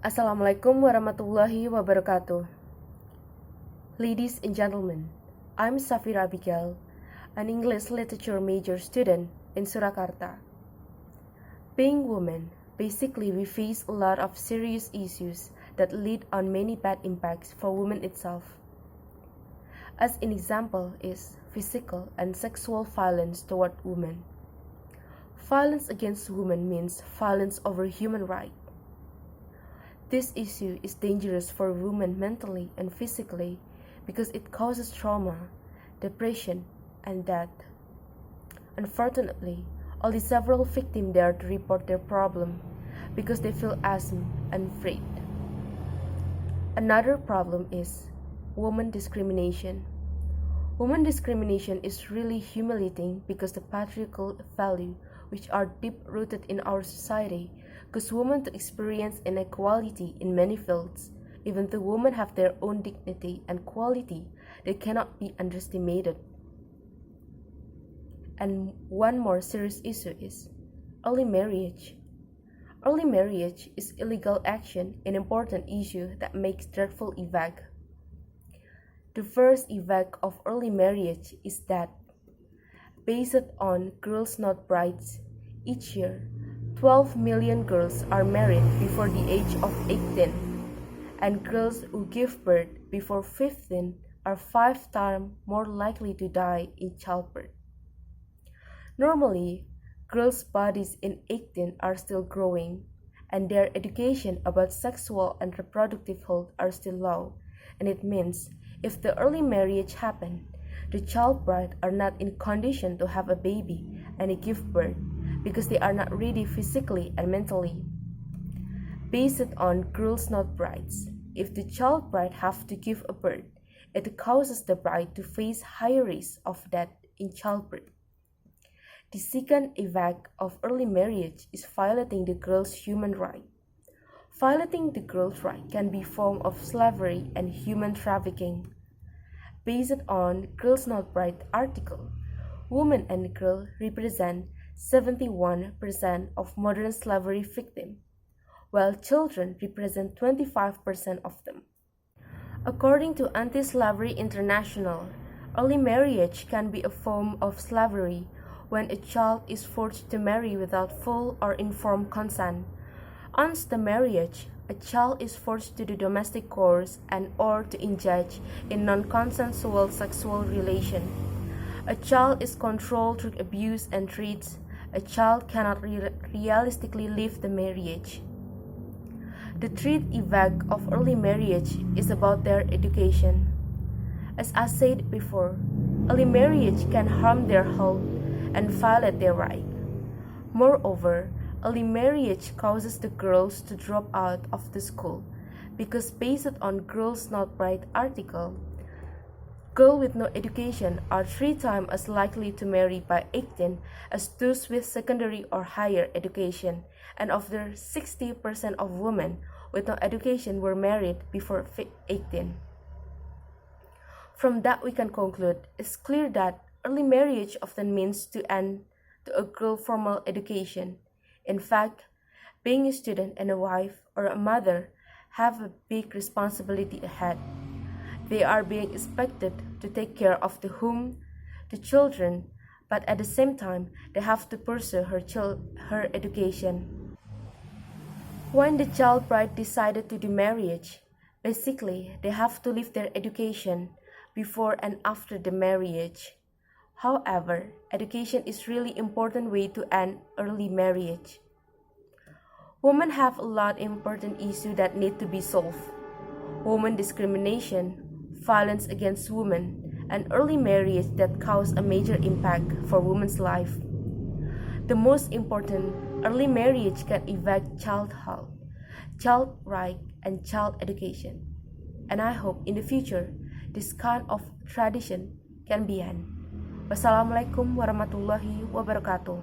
Assalamualaikum warahmatullahi wabarakatuh. Ladies and gentlemen, I'm Safira Abigail, an English literature major student in Surakarta. Being women, basically we face a lot of serious issues that lead on many bad impacts for women itself. As an example is physical and sexual violence toward women. Violence against women means violence over human rights. This issue is dangerous for women mentally and physically because it causes trauma, depression, and death. Unfortunately, only several victims dare to report their problem because they feel ashamed and afraid. Another problem is woman discrimination. Woman discrimination is really humiliating because the patriarchal values which are deep-rooted in our society cause women to experience inequality in many fields. Even though women have their own dignity and quality, they cannot be underestimated. And one more serious issue is early marriage. Early marriage is illegal action, an important issue that makes dreadful effect. The first effect of early marriage is that, based on Girls Not Brides, each year 12 million girls are married before the age of 18, and girls who give birth before 15 are 5 times more likely to die in childbirth. Normally, girls' bodies in 18 are still growing, and their education about sexual and reproductive health are still low, and it means if the early marriage happens, the child bride are not in condition to have a baby and give birth because they are not ready physically and mentally. Based on Girls Not Brides, if the child bride have to give a birth, it causes the bride to face higher risk of death in childbirth. The second effect of early marriage is violating the girl's human right. Violating the girl's right can be a form of slavery and human trafficking. Based on Girls Not Bride article, women and girls represent 71% of modern slavery victims, while children represent 25% of them. According to Anti-Slavery International, early marriage can be a form of slavery when a child is forced to marry without full or informed consent. Once the marriage, a child is forced to do domestic chores and or to engage in non-consensual sexual relation. A child is controlled through abuse and threats. A child cannot realistically leave the marriage. The third effect of early marriage is about their education. As I said before, early marriage can harm their health and violate their rights. Moreover, early marriage causes the girls to drop out of the school because based on Girls Not Bride article, girls with no education are 3 times as likely to marry by 18 as those with secondary or higher education, and of the 60% of women with no education were married before 18. From that we can conclude, it's clear that early marriage often means to end to a girl formal education. In fact, being a student and a wife or a mother have a big responsibility ahead. They are being expected to take care of the home, the children, but at the same time, they have to pursue her education. When the child bride decided to do marriage, basically they have to leave their education before and after the marriage. However, education is really important way to end early marriage. Women have a lot of important issues that need to be solved. Women discrimination, violence against women, and early marriage that cause a major impact for women's life. The most important, early marriage can affect child health, child right, and child education. And I hope in the future, this kind of tradition can be end. Wassalamualaikum warahmatullahi wabarakatuh.